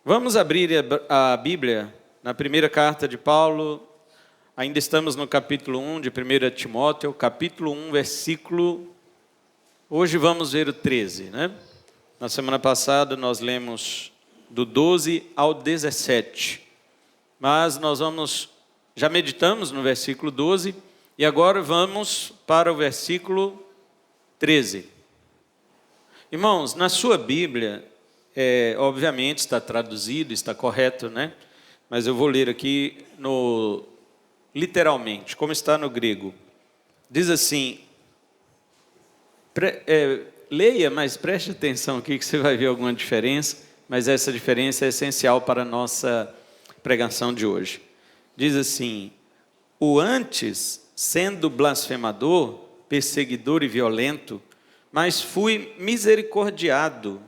Vamos abrir a Bíblia na primeira carta de Paulo. Ainda estamos no capítulo 1 de 1 Timóteo, capítulo 1, versículo... Hoje vamos ver o 13, né? Na semana passada nós lemos do 12 ao 17. Mas nós já meditamos no versículo 12 e agora vamos para o versículo 13. Irmãos, na sua Bíblia, obviamente está traduzido, está correto, né? Mas eu vou ler aqui literalmente, como está no grego. Diz assim, leia, mas preste atenção aqui que você vai ver alguma diferença, mas essa diferença é essencial para a nossa pregação de hoje. Diz assim, o antes, sendo blasfemador, perseguidor e violento, mas fui misericordiado,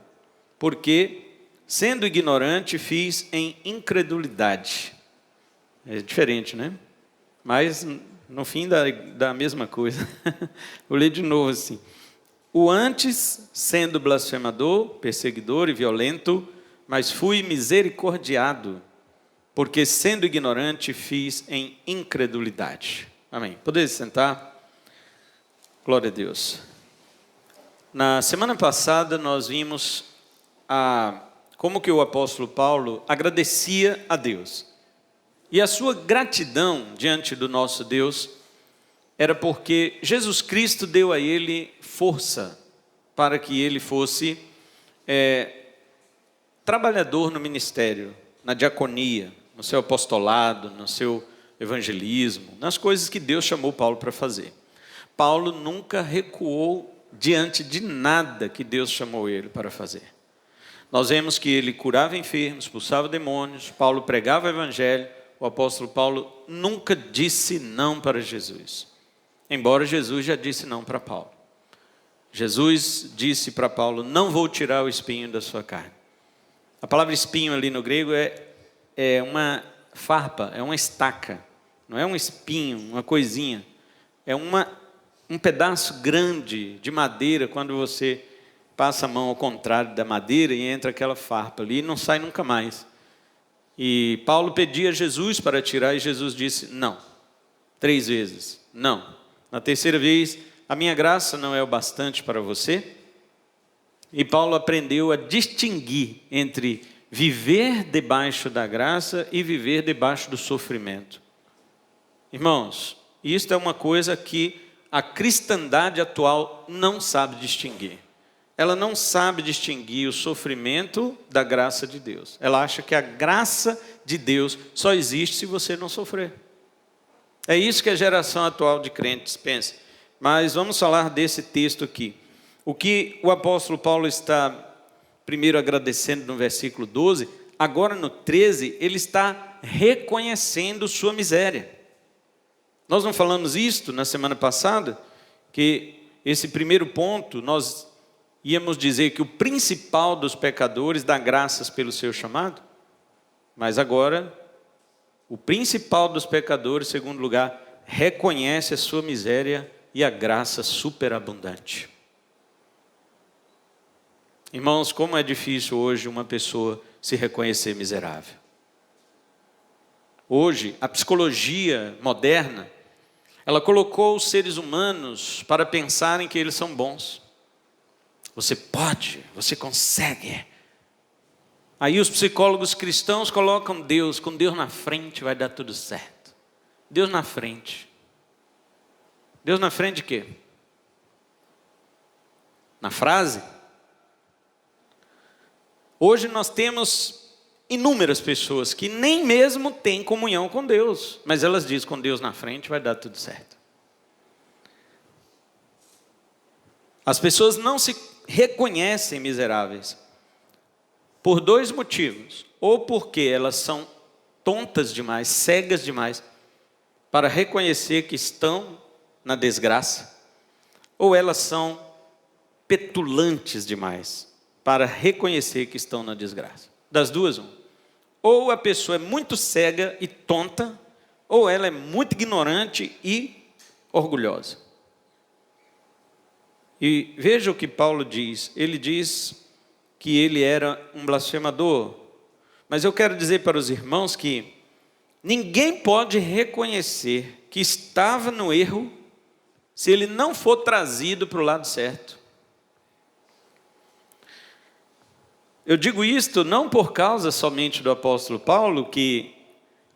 porque, sendo ignorante, fiz em incredulidade. É diferente, né? Mas, no fim, da mesma coisa. Vou ler de novo assim. O antes, sendo blasfemador, perseguidor e violento, mas fui misericordiado, porque, sendo ignorante, fiz em incredulidade. Amém. Podeis sentar? Glória a Deus. Na semana passada, nós vimos como que o apóstolo Paulo agradecia a Deus. E a sua gratidão diante do nosso Deus era porque Jesus Cristo deu a ele força para que ele fosse trabalhador no ministério, na diaconia, no seu apostolado, no seu evangelismo, nas coisas que Deus chamou Paulo para fazer. Paulo nunca recuou diante de nada que Deus chamou ele para fazer. Nós vemos que ele curava enfermos, expulsava demônios, Paulo pregava o evangelho, o apóstolo Paulo nunca disse não para Jesus, embora Jesus já disse não para Paulo. Jesus disse para Paulo, não vou tirar o espinho da sua carne. A palavra espinho ali no grego é uma farpa, é uma estaca, não é um espinho, uma coisinha, é um pedaço grande de madeira, quando você passa a mão ao contrário da madeira e entra aquela farpa ali e não sai nunca mais. E Paulo pedia a Jesus para tirar e Jesus disse, não, 3 vezes, não. Na terceira vez, a minha graça não é o bastante para você. E Paulo aprendeu a distinguir entre viver debaixo da graça e viver debaixo do sofrimento. Irmãos, isto é uma coisa que a cristandade atual não sabe distinguir. Ela não sabe distinguir o sofrimento da graça de Deus. Ela acha que a graça de Deus só existe se você não sofrer. É isso que a geração atual de crentes pensa. Mas vamos falar desse texto aqui. O que o apóstolo Paulo está primeiro agradecendo no versículo 12, agora no 13, ele está reconhecendo sua miséria. Nós não falamos isto na semana passada, que esse primeiro ponto, nós íamos dizer que o principal dos pecadores dá graças pelo seu chamado, mas agora, o principal dos pecadores, em segundo lugar, reconhece a sua miséria e a graça superabundante. Irmãos, como é difícil hoje uma pessoa se reconhecer miserável. Hoje, a psicologia moderna, ela colocou os seres humanos para pensarem que eles são bons. Você pode, você consegue. Aí os psicólogos cristãos colocam Deus, com Deus na frente vai dar tudo certo. Deus na frente. Deus na frente de quê? Na frase? Hoje nós temos inúmeras pessoas que nem mesmo têm comunhão com Deus, mas elas dizem, com Deus na frente vai dar tudo certo. As pessoas não se reconhecem miseráveis por 2 motivos. Ou porque elas são tontas demais, cegas demais, para reconhecer que estão na desgraça, ou elas são petulantes demais para reconhecer que estão na desgraça. Das duas, ou a pessoa é muito cega e tonta, ou ela é muito ignorante e orgulhosa. E veja o que Paulo diz. Ele diz que ele era um blasfemador, Mas eu quero dizer para os irmãos que ninguém pode reconhecer que estava no erro se ele não for trazido para o lado certo. Eu digo isto não por causa somente do apóstolo Paulo, que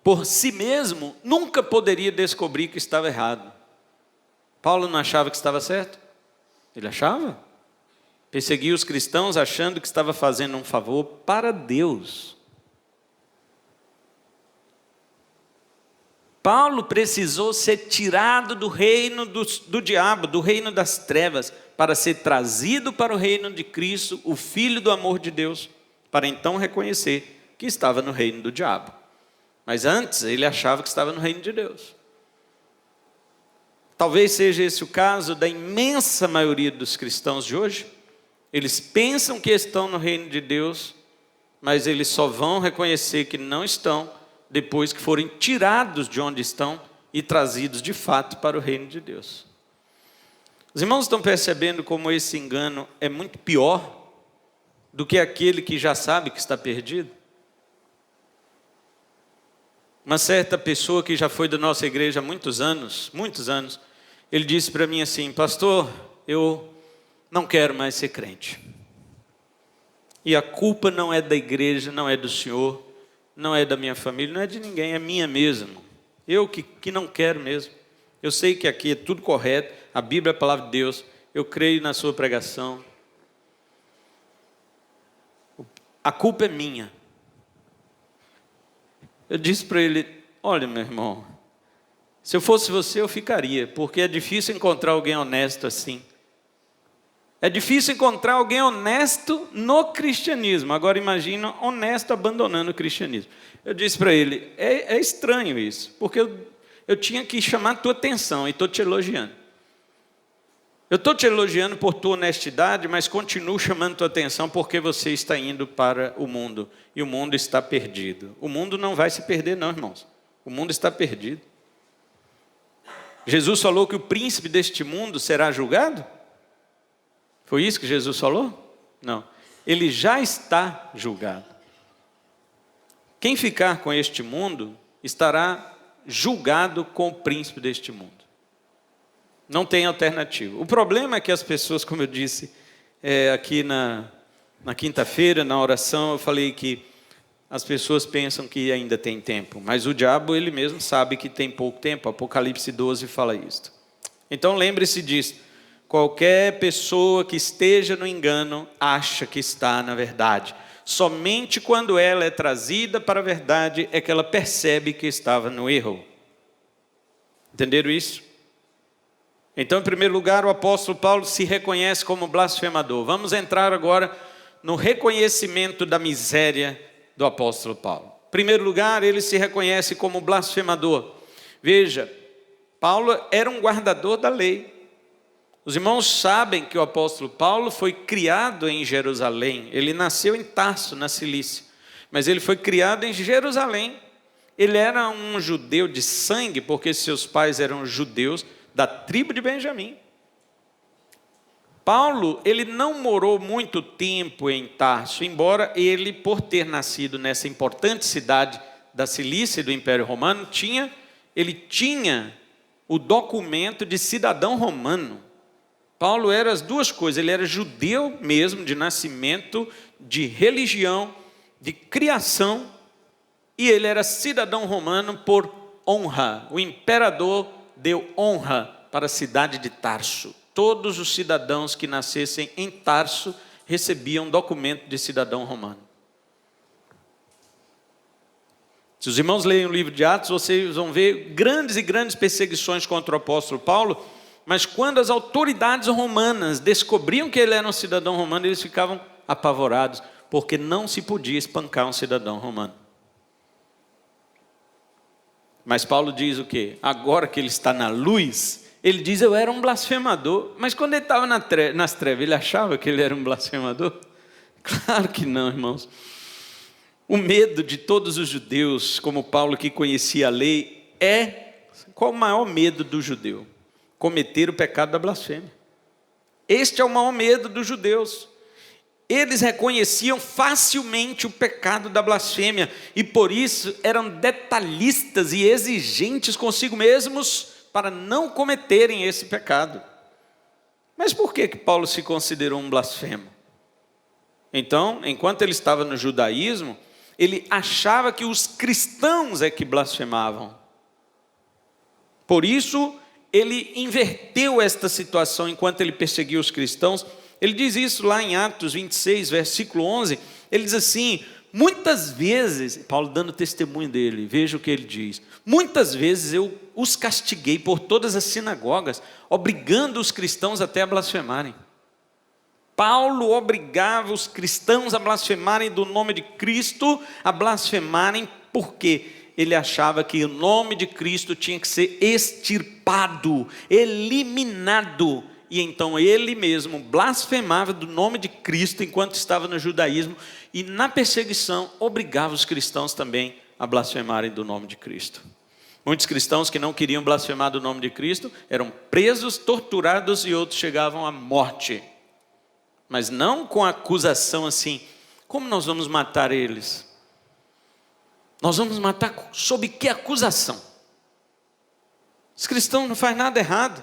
por si mesmo nunca poderia descobrir que estava errado. Paulo não achava que estava certo? Ele achava. Perseguia os cristãos achando que estava fazendo um favor para Deus. Paulo precisou ser tirado do reino do diabo, do reino das trevas, para ser trazido para o reino de Cristo, o Filho do amor de Deus, para então reconhecer que estava no reino do diabo. Mas antes ele achava que estava no reino de Deus. Talvez seja esse o caso da imensa maioria dos cristãos de hoje. Eles pensam que estão no reino de Deus, mas eles só vão reconhecer que não estão depois que forem tirados de onde estão e trazidos de fato para o reino de Deus. Os irmãos estão percebendo como esse engano é muito pior do que aquele que já sabe que está perdido? Uma certa pessoa que já foi da nossa igreja há muitos anos, ele disse para mim assim: pastor, eu não quero mais ser crente. E a culpa não é da igreja, não é do senhor, não é da minha família, não é de ninguém, é minha mesmo. Eu que não quero mesmo. Eu sei que aqui é tudo correto, a Bíblia é a palavra de Deus, eu creio na sua pregação. A culpa é minha. Eu disse para ele: olha, meu irmão, se eu fosse você eu ficaria, porque é difícil encontrar alguém honesto assim. É difícil encontrar alguém honesto no cristianismo. Agora imagina honesto abandonando o cristianismo. Eu disse para ele: é estranho isso, porque eu tinha que chamar a tua atenção e estou te elogiando. Eu estou te elogiando por tua honestidade, mas continuo chamando a tua atenção porque você está indo para o mundo e o mundo está perdido. O mundo não vai se perder não, irmãos. O mundo está perdido. Jesus falou que o príncipe deste mundo será julgado? Foi isso que Jesus falou? Não. Ele já está julgado. Quem ficar com este mundo estará julgado com o príncipe deste mundo. Não tem alternativa. O problema é que as pessoas, como eu disse aqui na quinta-feira, na oração, eu falei que as pessoas pensam que ainda tem tempo, mas o diabo ele mesmo sabe que tem pouco tempo. Apocalipse 12 fala isso. Então lembre-se disso. Qualquer pessoa que esteja no engano acha que está na verdade. Somente quando ela é trazida para a verdade é que ela percebe que estava no erro. Entenderam isso? Então, em primeiro lugar, o apóstolo Paulo se reconhece como blasfemador. Vamos entrar agora no reconhecimento da miséria do apóstolo Paulo. Em primeiro lugar, ele se reconhece como blasfemador. Veja, Paulo era um guardador da lei. Os irmãos sabem que o apóstolo Paulo foi criado em Jerusalém. Ele nasceu em Tarso, na Cilícia, mas ele foi criado em Jerusalém. Ele era um judeu de sangue, porque seus pais eram judeus da tribo de Benjamim. Paulo, ele não morou muito tempo em Tarso, embora ele, por ter nascido nessa importante cidade da Cilícia e do Império Romano, ele tinha o documento de cidadão romano. Paulo era as duas coisas, ele era judeu mesmo, de nascimento, de religião, de criação, e ele era cidadão romano por honra. O imperador deu honra para a cidade de Tarso. Todos os cidadãos que nascessem em Tarso recebiam documento de cidadão romano. Se os irmãos leem o livro de Atos, vocês vão ver grandes e grandes perseguições contra o apóstolo Paulo, mas quando as autoridades romanas descobriam que ele era um cidadão romano, eles ficavam apavorados, porque não se podia espancar um cidadão romano. Mas Paulo diz o quê? Agora que ele está na luz, ele diz: eu era um blasfemador. Mas quando ele estava nas trevas, ele achava que ele era um blasfemador? Claro que não, irmãos. O medo de todos os judeus, como Paulo que conhecia a lei, qual o maior medo do judeu? Cometer o pecado da blasfêmia. Este é o maior medo dos judeus. eles reconheciam facilmente o pecado da blasfêmia e por isso eram detalhistas e exigentes consigo mesmos para não cometerem esse pecado. Mas por que Paulo se considerou um blasfemo? Então, enquanto ele estava no judaísmo, ele achava que os cristãos é que blasfemavam. Por isso, ele inverteu esta situação enquanto ele perseguia os cristãos. Ele diz isso lá em Atos 26, versículo 11. Ele diz assim: muitas vezes, Paulo dando testemunho dele, veja o que ele diz: muitas vezes eu os castiguei por todas as sinagogas, obrigando os cristãos até a blasfemarem. Paulo obrigava os cristãos a blasfemarem do nome de Cristo, a blasfemarem porque ele achava que o nome de Cristo tinha que ser extirpado, eliminado. E então ele mesmo blasfemava do nome de Cristo enquanto estava no judaísmo e na perseguição obrigava os cristãos também a blasfemarem do nome de Cristo. Muitos cristãos que não queriam blasfemar do nome de Cristo eram presos, torturados e outros chegavam à morte. Mas não com a acusação assim: como nós vamos matar eles? Nós vamos matar sob que acusação? Os cristãos não fazem nada errado.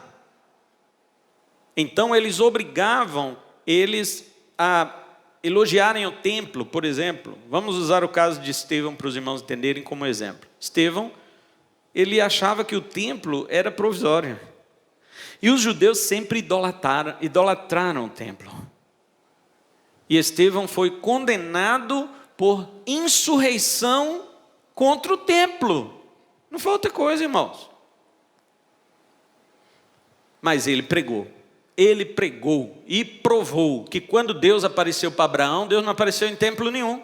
Então eles obrigavam eles a elogiarem o templo, por exemplo. Vamos usar o caso de Estevão para os irmãos entenderem como exemplo. Estevão, ele achava que o templo era provisório. E os judeus sempre idolatraram o templo. E Estevão foi condenado por insurreição contra o templo. Não foi outra coisa, irmãos. Mas ele pregou e provou que quando Deus apareceu para Abraão, Deus não apareceu em templo nenhum.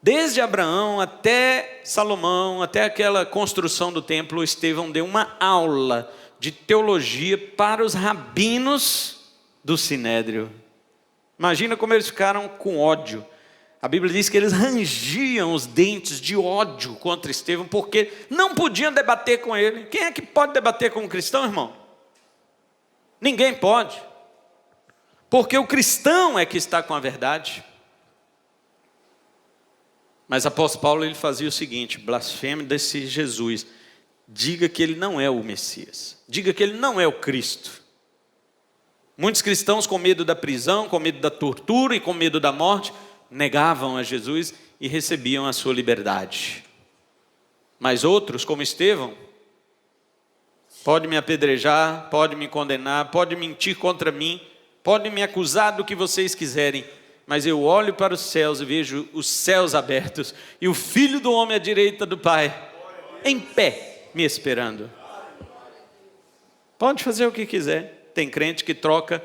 Desde Abraão até Salomão, até aquela construção do templo, Estevão deu uma aula de teologia para os rabinos do Sinédrio. Imagina como eles ficaram com ódio. A Bíblia diz que eles rangiam os dentes de ódio contra Estevão, porque não podiam debater com ele. Quem é que pode debater com um cristão, irmão? Ninguém pode. Porque o cristão é que está com a verdade. Mas apóstolo Paulo, ele fazia o seguinte: blasfeme desse Jesus. Diga que ele não é o Messias. Diga que ele não é o Cristo. Muitos cristãos, com medo da prisão, com medo da tortura e com medo da morte, negavam a Jesus e recebiam a sua liberdade. Mas outros, como Estevão, pode me apedrejar, pode me condenar, pode mentir contra mim, pode me acusar do que vocês quiserem, mas eu olho para os céus e vejo os céus abertos e o Filho do Homem à direita do Pai, em pé, me esperando. Pode fazer o que quiser. Tem crente que troca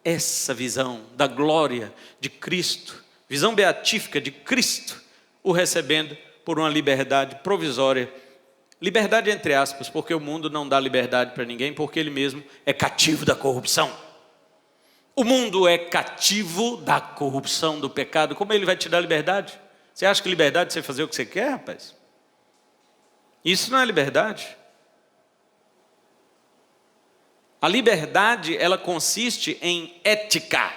essa visão da glória de Cristo, visão beatífica de Cristo, o recebendo por uma liberdade provisória. Liberdade entre aspas, porque o mundo não dá liberdade para ninguém, porque ele mesmo é cativo da corrupção. O mundo é cativo da corrupção, do pecado. Como ele vai te dar liberdade? Você acha que liberdade é você fazer o que você quer, rapaz? Isso não é liberdade. A liberdade, ela consiste em ética.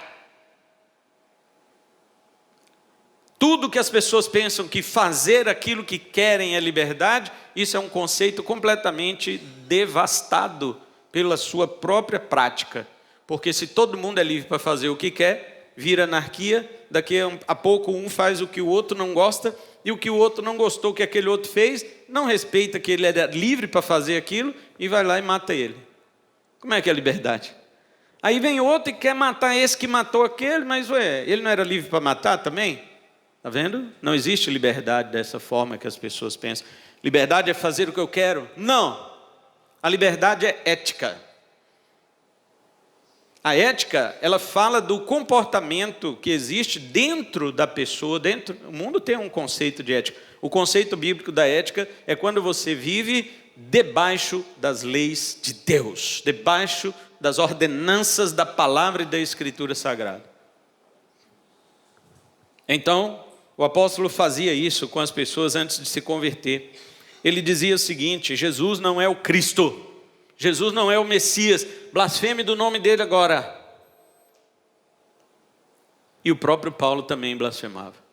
Tudo que as pessoas pensam que fazer aquilo que querem é liberdade, isso é um conceito completamente devastado pela sua própria prática. Porque se todo mundo é livre para fazer o que quer, vira anarquia, daqui a pouco um faz o que o outro não gosta, e o que o outro não gostou que aquele outro fez, não respeita que ele é livre para fazer aquilo, e vai lá e mata ele. Como é que é a liberdade? Aí vem outro e quer matar esse que matou aquele, mas ele não era livre para matar também? Está vendo? Não existe liberdade dessa forma que as pessoas pensam. Liberdade é fazer o que eu quero? Não. A liberdade é ética. A ética, ela fala do comportamento que existe dentro da pessoa, o mundo tem um conceito de ética. O conceito bíblico da ética é quando você vive debaixo das leis de Deus, debaixo das ordenanças da palavra e da Escritura Sagrada. Então, o apóstolo fazia isso com as pessoas antes de se converter. Ele dizia o seguinte: Jesus não é o Cristo, Jesus não é o Messias, blasfeme do nome dele agora. E o próprio Paulo também blasfemava.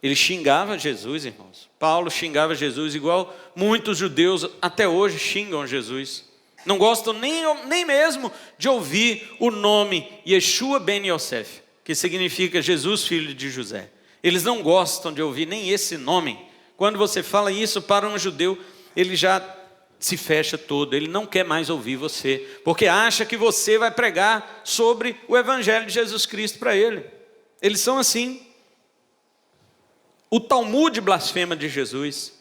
Ele xingava Jesus, irmãos. Paulo xingava Jesus igual muitos judeus até hoje xingam Jesus. Não gostam nem mesmo de ouvir o nome Yeshua ben Yosef, que significa Jesus, filho de José. Eles não gostam de ouvir nem esse nome. Quando você fala isso para um judeu, ele já se fecha todo, ele não quer mais ouvir você, porque acha que você vai pregar sobre o evangelho de Jesus Cristo para ele. Eles são assim. O Talmud blasfema de Jesus.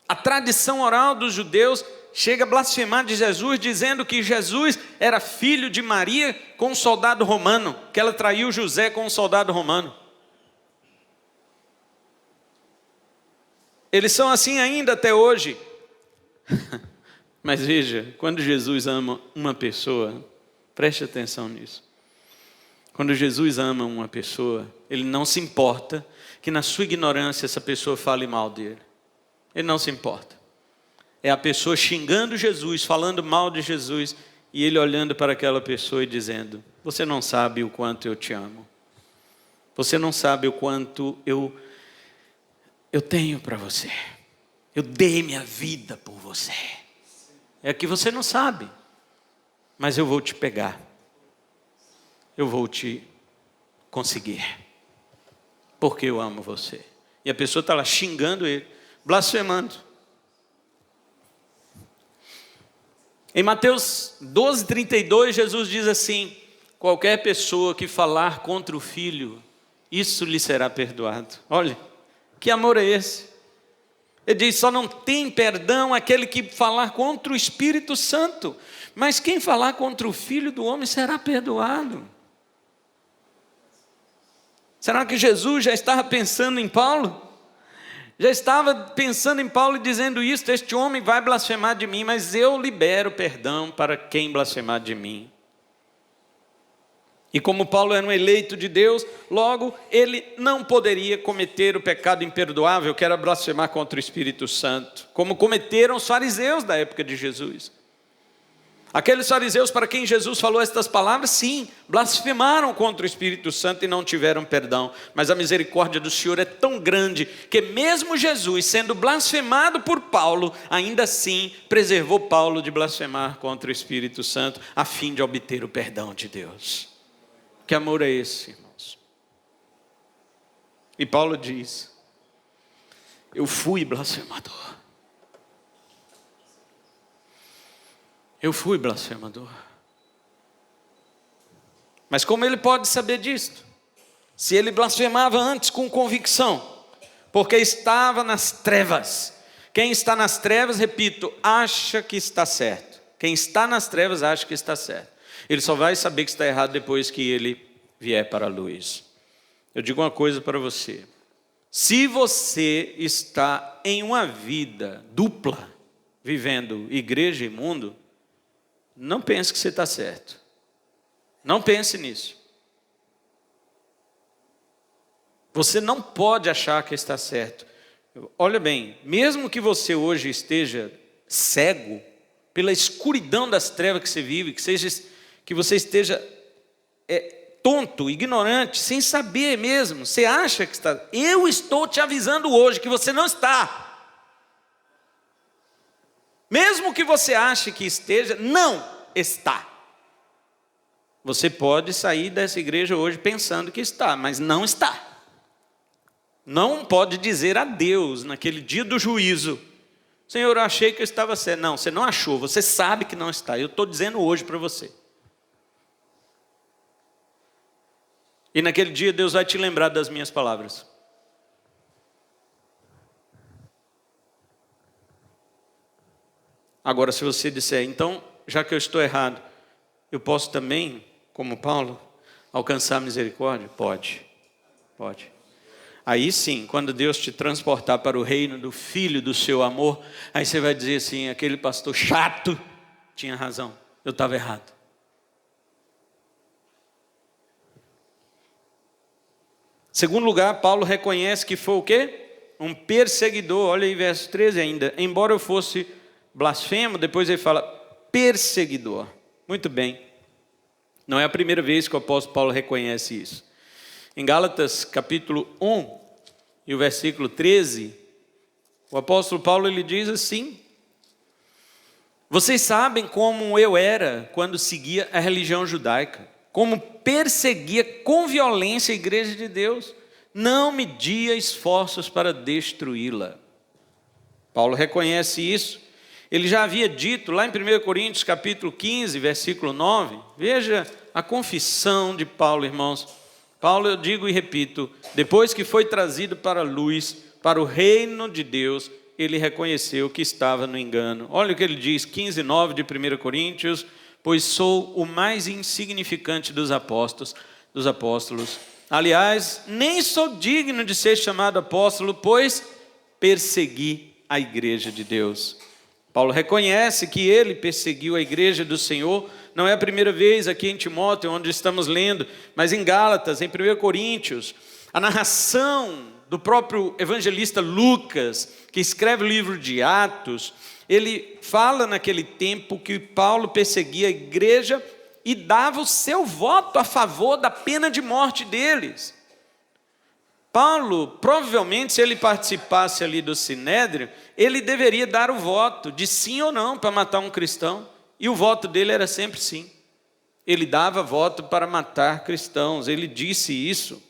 A tradição oral dos judeus chega a blasfemar de Jesus, dizendo que Jesus era filho de Maria com um soldado romano, que ela traiu José com um soldado romano. Eles são assim ainda até hoje. Mas veja, quando Jesus ama uma pessoa, preste atenção nisso. Quando Jesus ama uma pessoa, ele não se importa que na sua ignorância essa pessoa fale mal dele. Ele não se importa. É a pessoa xingando Jesus, falando mal de Jesus, e ele olhando para aquela pessoa e dizendo: você não sabe o quanto eu te amo. Você não sabe o quanto eu tenho para você. Eu dei minha vida por você. É que você não sabe, mas eu vou te pegar. Eu vou te conseguir, porque eu amo você. E a pessoa está lá xingando ele, blasfemando. Em Mateus 12:32, Jesus diz assim: qualquer pessoa que falar contra o Filho, isso lhe será perdoado. Olha, que amor é esse? Ele diz: só não tem perdão aquele que falar contra o Espírito Santo, mas quem falar contra o Filho do homem será perdoado. Será que Jesus já estava pensando em Paulo? Já estava pensando em Paulo e dizendo isso: este homem vai blasfemar de mim, mas eu libero perdão para quem blasfemar de mim. E como Paulo era um eleito de Deus, logo ele não poderia cometer o pecado imperdoável, que era blasfemar contra o Espírito Santo, como cometeram os fariseus da época de Jesus. Aqueles fariseus para quem Jesus falou estas palavras, sim, blasfemaram contra o Espírito Santo e não tiveram perdão. Mas a misericórdia do Senhor é tão grande, que mesmo Jesus sendo blasfemado por Paulo, ainda assim preservou Paulo de blasfemar contra o Espírito Santo, a fim de obter o perdão de Deus. Que amor é esse, irmãos? E Paulo diz: eu fui blasfemador. Eu fui blasfemador. Mas como ele pode saber disto? Se ele blasfemava antes com convicção, porque estava nas trevas. Quem está nas trevas, repito, acha que está certo. Quem está nas trevas acha que está certo. Ele só vai saber que está errado depois que ele vier para a luz. Eu digo uma coisa para você: se você está em uma vida dupla, vivendo igreja e mundo, não pense que você está certo. Não pense nisso. Você não pode achar que está certo. Olha bem, mesmo que você hoje esteja cego pela escuridão das trevas que você vive, que você esteja tonto, ignorante, sem saber mesmo, você acha que está. Eu estou te avisando hoje que você não está. Mesmo que você ache que esteja, não está. Você pode sair dessa igreja hoje pensando que está, mas não está. Não pode dizer a Deus naquele dia do juízo: Senhor, eu achei que eu estava certo. Não, você não achou, você sabe que não está. Eu estou dizendo hoje para você. E naquele dia Deus vai te lembrar das minhas palavras. Agora, se você disser: então, já que eu estou errado, eu posso também, como Paulo, alcançar a misericórdia? Pode. Aí sim, quando Deus te transportar para o reino do Filho do seu amor, aí você vai dizer assim: aquele pastor chato tinha razão, eu estava errado. Segundo lugar, Paulo reconhece que foi o quê? Um perseguidor. Olha aí verso 13 ainda. Embora eu fosse blasfemo, depois ele fala perseguidor. Muito bem. Não é a primeira vez que o apóstolo Paulo reconhece isso. Em Gálatas capítulo 1 e o versículo 13, o apóstolo Paulo ele diz assim: vocês sabem como eu era quando seguia a religião judaica, como perseguia com violência a igreja de Deus, não media esforços para destruí-la. Paulo reconhece isso. Ele já havia dito lá em 1 Coríntios capítulo 15, versículo 9, veja a confissão de Paulo, irmãos. Paulo, eu digo e repito, depois que foi trazido para a luz, para o reino de Deus, ele reconheceu que estava no engano. Olha o que ele diz, 15, 9 de 1 Coríntios, pois sou o mais insignificante dos apóstolos. Aliás, nem sou digno de ser chamado apóstolo, pois persegui a igreja de Deus. Paulo reconhece que ele perseguiu a igreja do Senhor. Não é a primeira vez aqui em Timóteo, onde estamos lendo, mas em Gálatas, em 1 Coríntios, a narração do próprio evangelista Lucas, que escreve o livro de Atos, ele fala naquele tempo que Paulo perseguia a igreja e dava o seu voto a favor da pena de morte deles. Paulo, provavelmente, se ele participasse ali do Sinédrio, ele deveria dar o voto de sim ou não para matar um cristão, e o voto dele era sempre sim. Ele dava voto para matar cristãos, ele disse isso.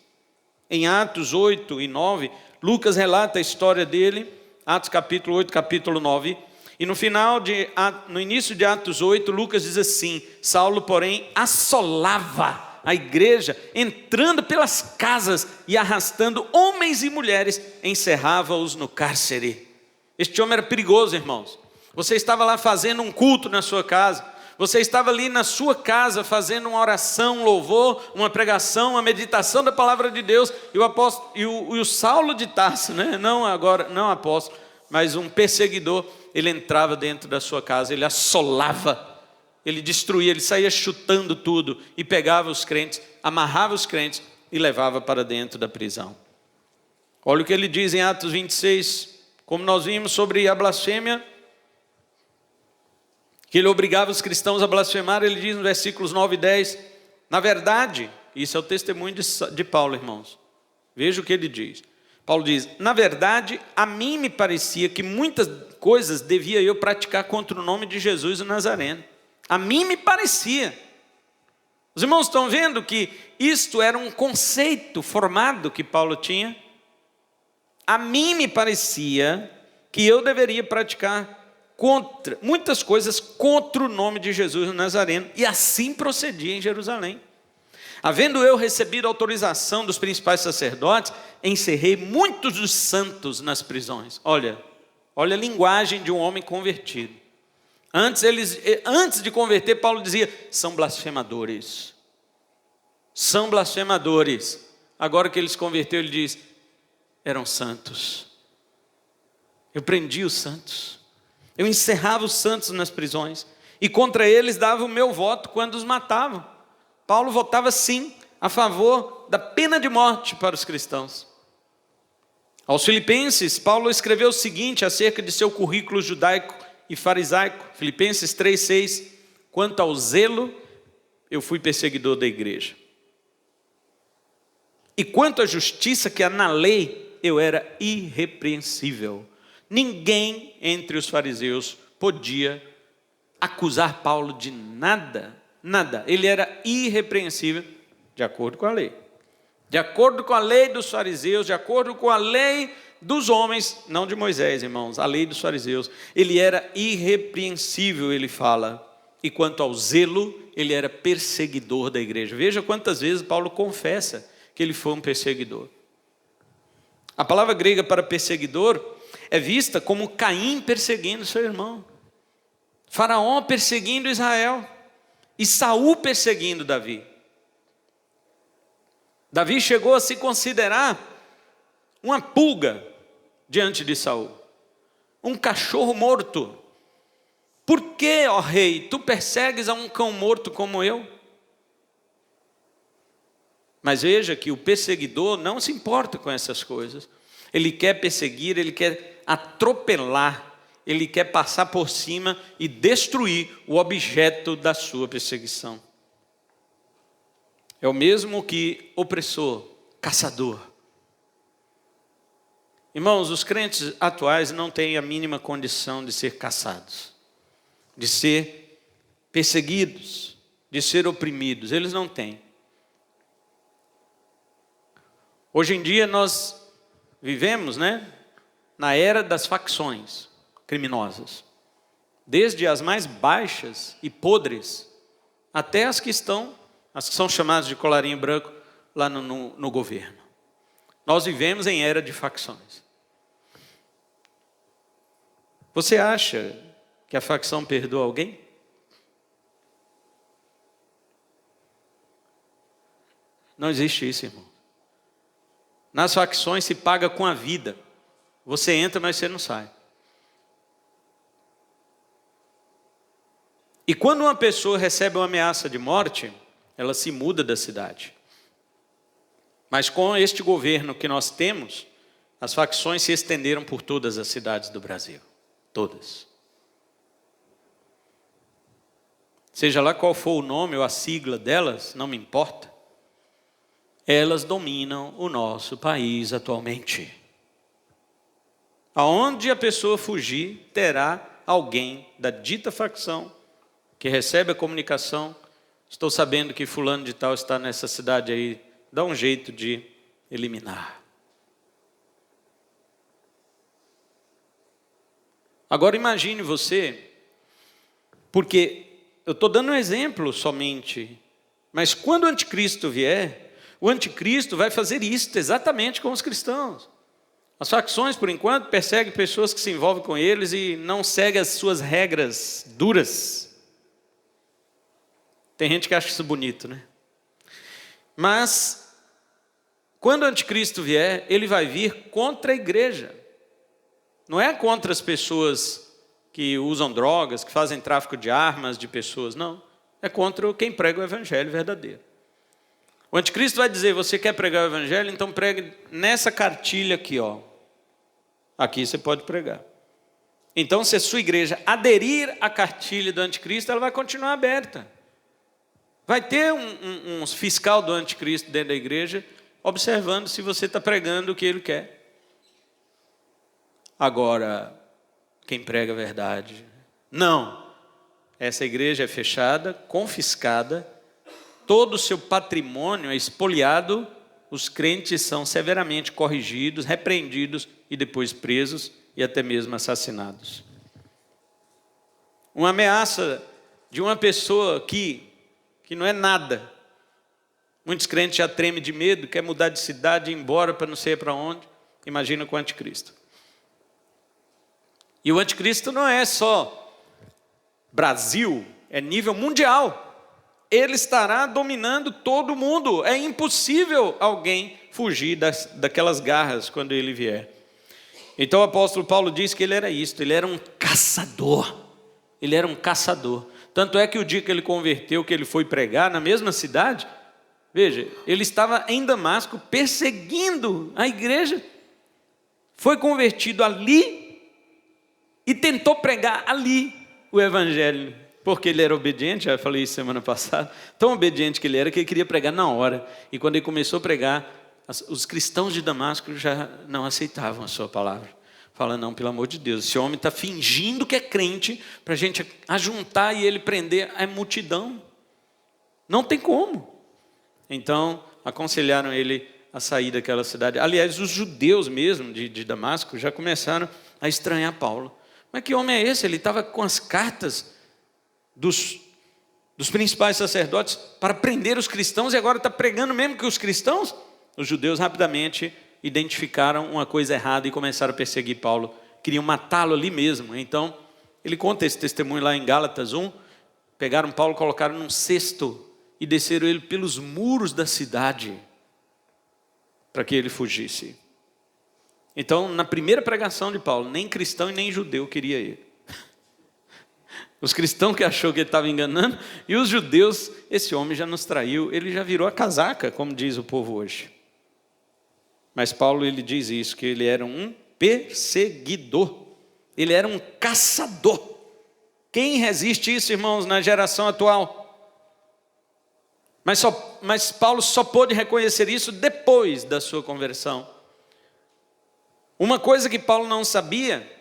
Em Atos 8 e 9, Lucas relata a história dele, Atos capítulo 8, capítulo 9, e no início de Atos 8, Lucas diz assim: Saulo, porém, assolava a igreja, entrando pelas casas e arrastando homens e mulheres, encerrava-os no cárcere. Este homem era perigoso, irmãos. Você estava lá fazendo um culto na sua casa, você estava ali na sua casa fazendo uma oração, um louvor, uma pregação, uma meditação da palavra de Deus, e o Saulo de Tarso, né? não apóstolo, mas um perseguidor, ele entrava dentro da sua casa, ele assolava, ele destruía, ele saía chutando tudo e pegava os crentes, amarrava os crentes e levava para dentro da prisão. Olha o que ele diz em Atos 26, como nós vimos sobre a blasfêmia, que ele obrigava os cristãos a blasfemar. Ele diz nos versículos 9 e 10, na verdade, isso é o testemunho de Paulo, irmãos, veja o que ele diz. Paulo diz, na verdade, a mim me parecia que muitas coisas devia eu praticar contra o nome de Jesus o Nazareno. A mim me parecia. Os irmãos estão vendo que isto era um conceito formado que Paulo tinha? A mim me parecia que eu deveria praticar muitas coisas contra o nome de Jesus o Nazareno, e assim procedia em Jerusalém. Havendo eu recebido autorização dos principais sacerdotes, encerrei muitos dos santos nas prisões. Olha a linguagem de um homem convertido. Antes de converter, Paulo dizia, são blasfemadores. São blasfemadores. Agora que ele se converteu, ele diz, eram santos. Eu prendia os santos. Eu encerrava os santos nas prisões. E contra eles dava o meu voto quando os matavam. Paulo votava sim a favor da pena de morte para os cristãos. Aos Filipenses, Paulo escreveu o seguinte acerca de seu currículo judaico e farisaico, Filipenses 3,6, quanto ao zelo, eu fui perseguidor da igreja. E quanto à justiça que há na lei, eu era irrepreensível. Ninguém entre os fariseus podia acusar Paulo de nada, nada. Ele era irrepreensível de acordo com a lei. De acordo com a lei dos fariseus, de acordo com a lei dos homens, não de Moisés, irmãos, a lei dos fariseus. Ele era irrepreensível, ele fala. E quanto ao zelo, ele era perseguidor da igreja. Veja quantas vezes Paulo confessa que ele foi um perseguidor. A palavra grega para perseguidor é vista como Caim perseguindo seu irmão, Faraó perseguindo Israel e Saul perseguindo Davi. Davi chegou a se considerar uma pulga diante de Saul, um cachorro morto. Por que, ó rei, tu persegues a um cão morto como eu? Mas veja que o perseguidor não se importa com essas coisas. Ele quer perseguir, ele quer atropelar, ele quer passar por cima e destruir o objeto da sua perseguição. É o mesmo que opressor caçador. Irmãos, os crentes atuais não têm a mínima condição de ser caçados, de ser perseguidos, de ser oprimidos. Eles não têm. Hoje em dia nós vivemos, na era das facções criminosas. Desde as mais baixas e podres, até as que são chamadas de colarinho branco lá no governo. Nós vivemos em era de facções. Você acha que a facção perdoa alguém? Não existe isso, irmão. Nas facções se paga com a vida. Você entra, mas você não sai. E quando uma pessoa recebe uma ameaça de morte, ela se muda da cidade. Mas com este governo que nós temos, as facções se estenderam por todas as cidades do Brasil. Todas. Seja lá qual for o nome ou a sigla delas, não me importa. Elas dominam o nosso país atualmente. Aonde a pessoa fugir, terá alguém da dita facção que recebe a comunicação. Estou sabendo que fulano de tal está nessa cidade aí. Dá um jeito de eliminar. Agora imagine você, porque eu estou dando um exemplo somente, mas quando o anticristo vier, o anticristo vai fazer isso exatamente com os cristãos. As facções, por enquanto, perseguem pessoas que se envolvem com eles e não seguem as suas regras duras. Tem gente que acha isso bonito, Mas, quando o anticristo vier, ele vai vir contra a igreja. Não é contra as pessoas que usam drogas, que fazem tráfico de armas de pessoas, não. É contra quem prega o evangelho verdadeiro. O anticristo vai dizer, você quer pregar o evangelho? Então pregue nessa cartilha aqui, ó. Aqui você pode pregar. Então, se a sua igreja aderir à cartilha do anticristo, ela vai continuar aberta. Vai ter um fiscal do anticristo dentro da igreja, observando se você está pregando o que ele quer. Agora, quem prega a verdade, não. Essa igreja é fechada, confiscada, todo o seu patrimônio é expoliado, os crentes são severamente corrigidos, repreendidos e depois presos e até mesmo assassinados. Uma ameaça de uma pessoa que não é nada. Muitos crentes já tremem de medo, quer mudar de cidade, ir embora para não sei para onde. Imagina com o anticristo. E o anticristo não é só Brasil, é nível mundial. Ele estará dominando todo mundo. É impossível alguém fugir daquelas garras quando ele vier. Então o apóstolo Paulo diz que ele era isto, ele era um caçador. Ele era um caçador. Tanto é que o dia que ele converteu, que ele foi pregar na mesma cidade, veja, ele estava em Damasco perseguindo a igreja. Foi convertido ali e tentou pregar ali o evangelho, porque ele era obediente, já falei isso semana passada, tão obediente que ele queria pregar na hora. E quando ele começou a pregar, os cristãos de Damasco já não aceitavam a sua palavra. Fala, não, pelo amor de Deus, esse homem está fingindo que é crente, para a gente ajuntar e ele prender a multidão. Não tem como. Então, aconselharam ele a sair daquela cidade. Aliás, os judeus mesmo de Damasco já começaram a estranhar Paulo. Mas que homem é esse? Ele estava com as cartas dos principais sacerdotes para prender os cristãos e agora está pregando mesmo que os cristãos? Os judeus rapidamente identificaram uma coisa errada e começaram a perseguir Paulo. Queriam matá-lo ali mesmo. Então, ele conta esse testemunho lá em Gálatas 1. Pegaram Paulo, colocaram num cesto e desceram ele pelos muros da cidade para que ele fugisse. Então, na primeira pregação de Paulo, nem cristão e nem judeu queria ele. Os cristãos que achou que ele estava enganando, e os judeus, esse homem já nos traiu, ele já virou a casaca, como diz o povo hoje. Mas Paulo, ele diz isso, que ele era um perseguidor, ele era um caçador. Quem resiste isso, irmãos, na geração atual? Mas Paulo só pôde reconhecer isso depois da sua conversão. Uma coisa que Paulo não sabia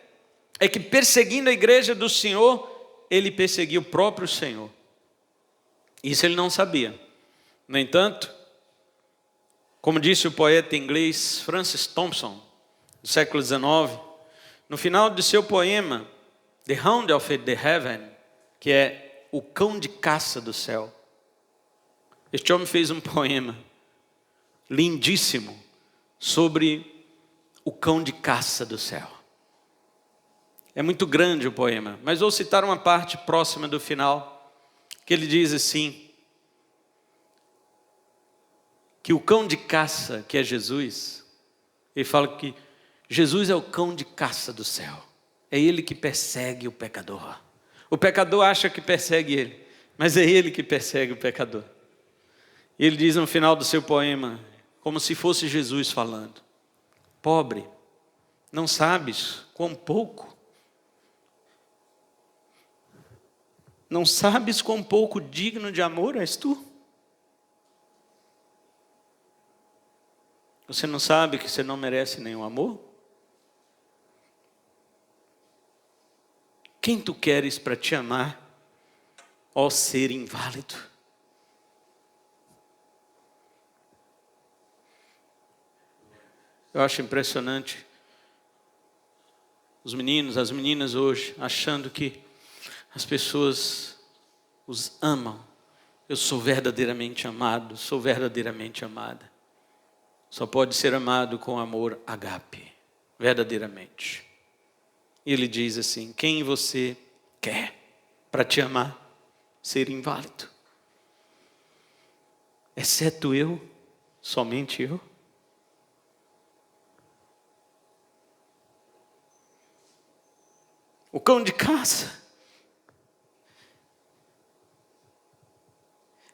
é que, perseguindo a igreja do Senhor, ele perseguia o próprio Senhor. Isso ele não sabia. No entanto, como disse o poeta inglês Francis Thompson, do século XIX, no final de seu poema The Hound of the Heaven, que é o cão de caça do céu, este homem fez um poema lindíssimo sobre o cão de caça do céu. É muito grande o poema, mas vou citar uma parte próxima do final, que ele diz assim, que o cão de caça, que é Jesus, ele fala que Jesus é o cão de caça do céu. É ele que persegue o pecador. O pecador acha que persegue ele, mas é ele que persegue o pecador. E ele diz no final do seu poema, como se fosse Jesus falando: pobre, não sabes quão pouco? Não sabes quão pouco digno de amor és tu? Você não sabe que você não merece nenhum amor? Quem tu queres para te amar, ó ser inválido? Eu acho impressionante os meninos, as meninas hoje, achando que as pessoas os amam. Eu sou verdadeiramente amado, sou verdadeiramente amada. Só pode ser amado com amor agape, verdadeiramente. E ele diz assim: quem você quer para te amar ser inválido? Exceto eu, somente eu. O cão de caça,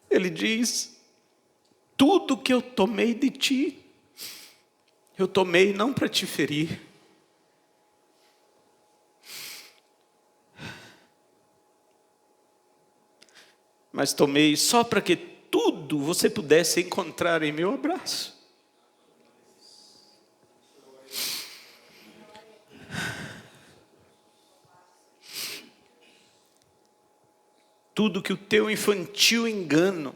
ele diz: tudo que eu tomei de ti, eu tomei não para te ferir, mas tomei só para que tudo você pudesse encontrar em meu abraço. Tudo que o teu infantil engano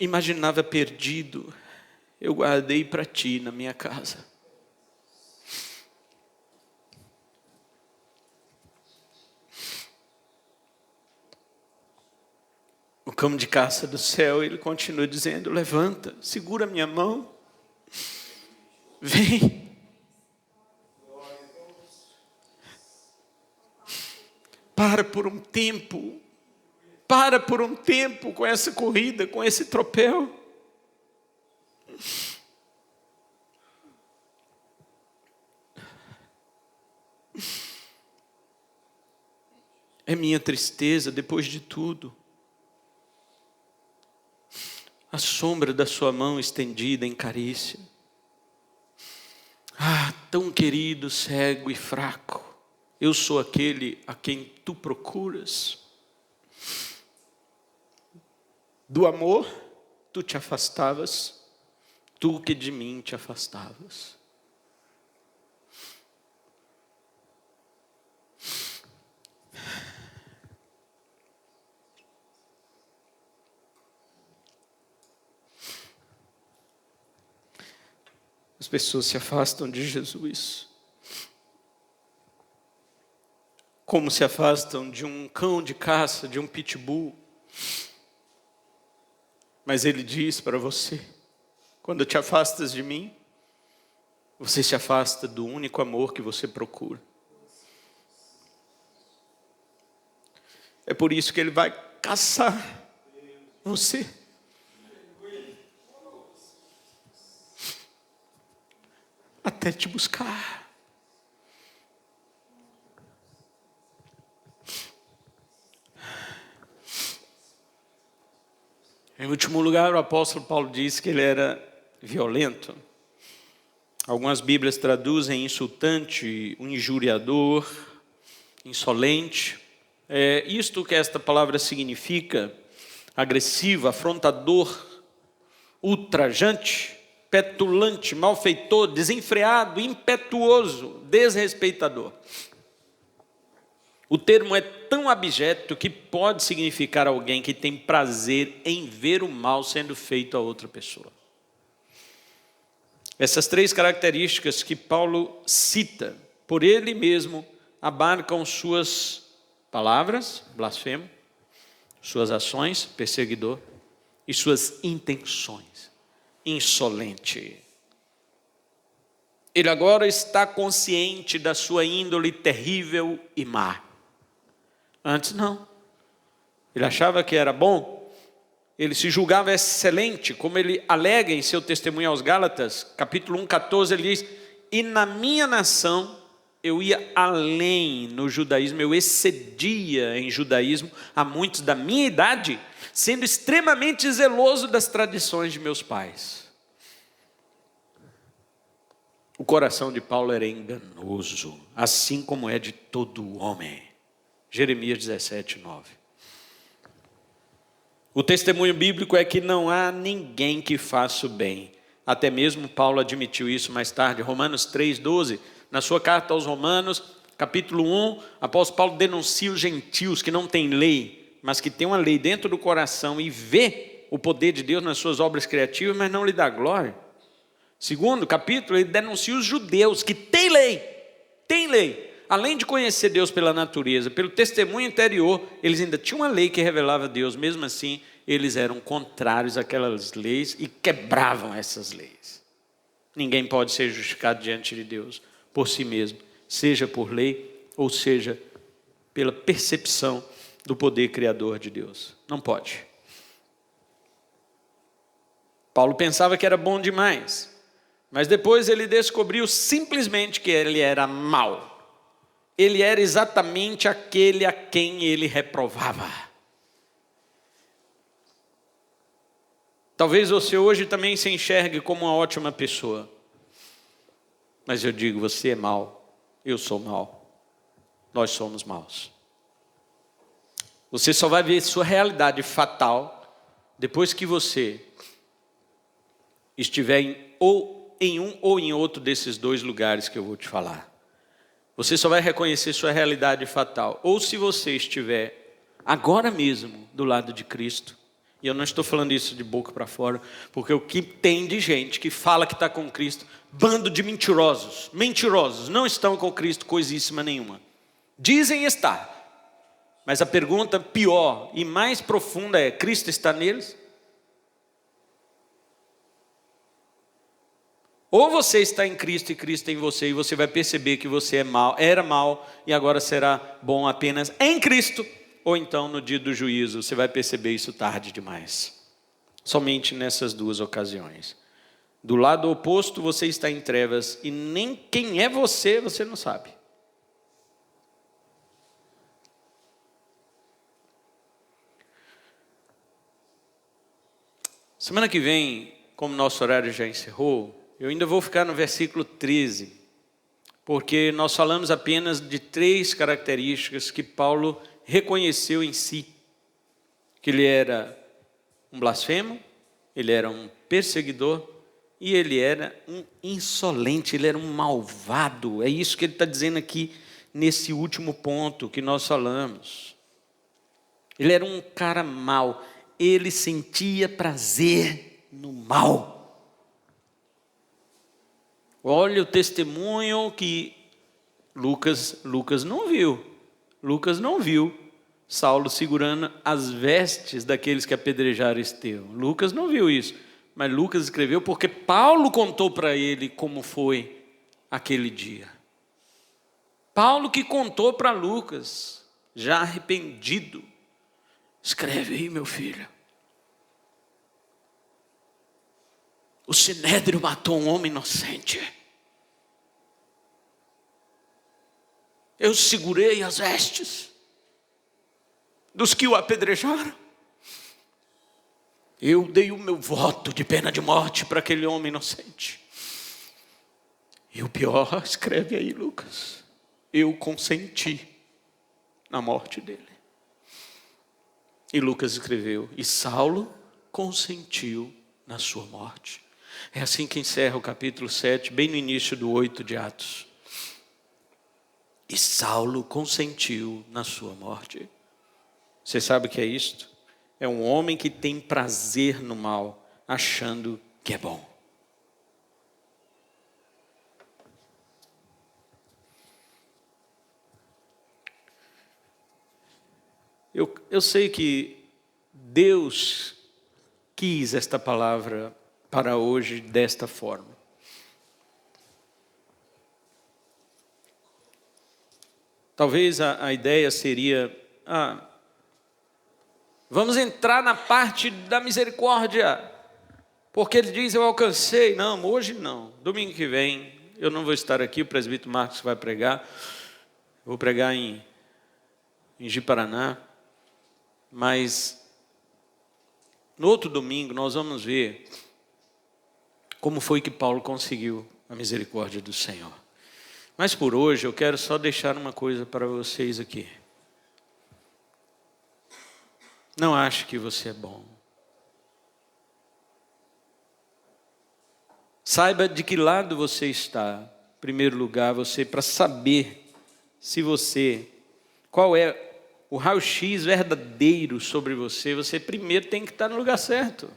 imaginava perdido, eu guardei para ti na minha casa. O cão de caça do céu, ele continua dizendo: levanta, segura minha mão, vem. Para por um tempo com essa corrida, com esse tropel. É minha tristeza, depois de tudo, a sombra da sua mão estendida em carícia. Ah, tão querido, cego e fraco, eu sou aquele a quem tu procuras. Do amor, tu te afastavas, tu que de mim te afastavas. As pessoas se afastam de Jesus, como se afastam de um cão de caça, de um pitbull. Mas ele diz para você: quando te afastas de mim, você se afasta do único amor que você procura. É por isso que ele vai caçar você. Até te buscar. Em último lugar, o apóstolo Paulo diz que ele era violento. Algumas Bíblias traduzem insultante, injuriador, insolente. Isto que esta palavra significa agressivo, afrontador, ultrajante, petulante, malfeitor, desenfreado, impetuoso, desrespeitador. O termo é tão abjeto que pode significar alguém que tem prazer em ver o mal sendo feito a outra pessoa. Essas 3 características que Paulo cita por ele mesmo abarcam suas palavras, blasfemo, suas ações, perseguidor, e suas intenções, insolente. Ele agora está consciente da sua índole terrível e má. Antes não. Ele achava que era bom, ele se julgava excelente, como ele alega em seu testemunho aos Gálatas, capítulo 1, 14, ele diz: e na minha nação eu ia além no judaísmo, eu excedia em judaísmo a muitos da minha idade, sendo extremamente zeloso das tradições de meus pais. O coração de Paulo era enganoso, assim como é de todo homem. Jeremias 17, 9. O testemunho bíblico é que não há ninguém que faça o bem. Até mesmo Paulo admitiu isso mais tarde. Romanos 3, 12. Na sua carta aos Romanos, capítulo 1, apóstolo Paulo denuncia os gentios que não têm lei, mas que têm uma lei dentro do coração e vê o poder de Deus nas suas obras criativas, mas não lhe dá glória. Segundo capítulo, ele denuncia os judeus que têm lei. Além de conhecer Deus pela natureza, pelo testemunho interior, eles ainda tinham uma lei que revelava Deus. Mesmo assim, eles eram contrários àquelas leis e quebravam essas leis. Ninguém pode ser justificado diante de Deus por si mesmo, seja por lei ou seja pela percepção do poder criador de Deus. Não pode. Paulo pensava que era bom demais, mas depois ele descobriu simplesmente que ele era mau. Ele era exatamente aquele a quem ele reprovava. Talvez você hoje também se enxergue como uma ótima pessoa. Mas eu digo, você é mau, eu sou mau. Nós somos maus. Você só vai ver sua realidade fatal depois que você estiver em um ou em outro desses 2 lugares que eu vou te falar. Você só vai reconhecer sua realidade fatal ou se você estiver agora mesmo do lado de Cristo. E eu não estou falando isso de boca para fora, porque o que tem de gente que fala que está com Cristo, bando de mentirosos, não estão com Cristo coisíssima nenhuma. Dizem estar, mas a pergunta pior e mais profunda é: Cristo está neles? Ou você está em Cristo e Cristo em você, e você vai perceber que você é mau, era mau e agora será bom apenas em Cristo. Ou então no dia do juízo você vai perceber isso tarde demais. Somente nessas 2 ocasiões. Do lado oposto você está em trevas e nem quem é você não sabe. Semana que vem, como nosso horário já encerrou, eu ainda vou ficar no versículo 13, porque nós falamos apenas de 3 características que Paulo reconheceu em si. Que ele era um blasfemo, ele era um perseguidor e ele era um insolente, ele era um malvado. É isso que ele está dizendo aqui nesse último ponto que nós falamos. Ele era um cara mau, ele sentia prazer no mal. Olha o testemunho que Lucas não viu. Lucas não viu Saulo segurando as vestes daqueles que apedrejaram Estevão. Lucas não viu isso. Mas Lucas escreveu porque Paulo contou para ele como foi aquele dia. Paulo que contou para Lucas, já arrependido. Escreve aí, meu filho. O Sinédrio matou um homem inocente. Eu segurei as vestes dos que o apedrejaram. Eu dei o meu voto de pena de morte para aquele homem inocente. E o pior, escreve aí, Lucas, eu consenti na morte dele. E Lucas escreveu: e Saulo consentiu na sua morte. É assim que encerra o capítulo 7, bem no início do 8 de Atos. E Saulo consentiu na sua morte. Você sabe o que é isto? É um homem que tem prazer no mal, achando que é bom. Eu sei que Deus quis esta palavra para hoje desta forma. Talvez a ideia seria, vamos entrar na parte da misericórdia, porque ele diz, eu alcancei. Não, hoje não, domingo que vem, eu não vou estar aqui, o presbítero Marcos vai pregar, vou pregar em Ji-Paraná, mas no outro domingo nós vamos ver como foi que Paulo conseguiu a misericórdia do Senhor. Mas por hoje eu quero só deixar uma coisa para vocês aqui. Não ache que você é bom. Saiba de que lado você está. Em primeiro lugar, você, para saber se você, qual é o raio-x verdadeiro sobre você, você primeiro tem que estar no lugar certo.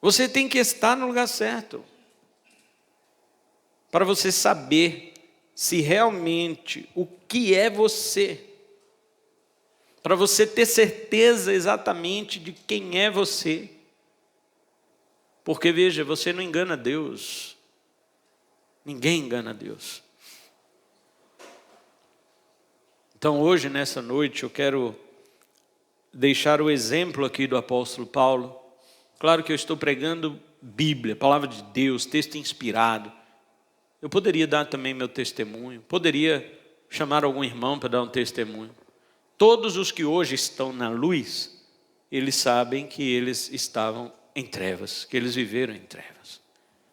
Você tem que estar no lugar certo. Para você saber se realmente o que é você. Para você ter certeza exatamente de quem é você. Porque veja, você não engana Deus. Ninguém engana Deus. Então hoje, nessa noite, eu quero deixar o exemplo aqui do apóstolo Paulo. Claro que eu estou pregando Bíblia, palavra de Deus, texto inspirado. Eu poderia dar também meu testemunho, poderia chamar algum irmão para dar um testemunho. Todos os que hoje estão na luz, eles sabem que eles estavam em trevas, que eles viveram em trevas.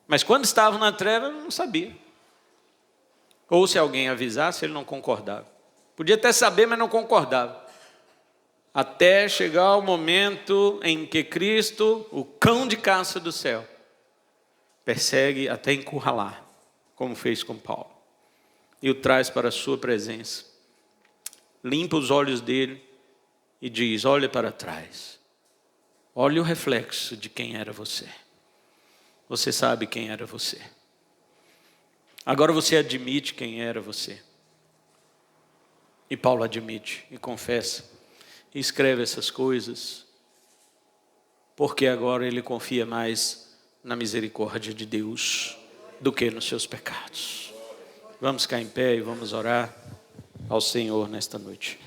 Mas quando estavam na treva, não sabia. Ou se alguém avisasse, ele não concordava. Podia até saber, mas não concordava. Até chegar o momento em que Cristo, o cão de caça do céu, persegue até encurralar, como fez com Paulo. E o traz para a sua presença. Limpa os olhos dele e diz, olha para trás. Olha o reflexo de quem era você. Você sabe quem era você. Agora você admite quem era você. E Paulo admite e confessa. E escreve essas coisas. Porque agora ele confia mais na misericórdia de Deus do que nos seus pecados. Vamos ficar em pé e vamos orar ao Senhor nesta noite.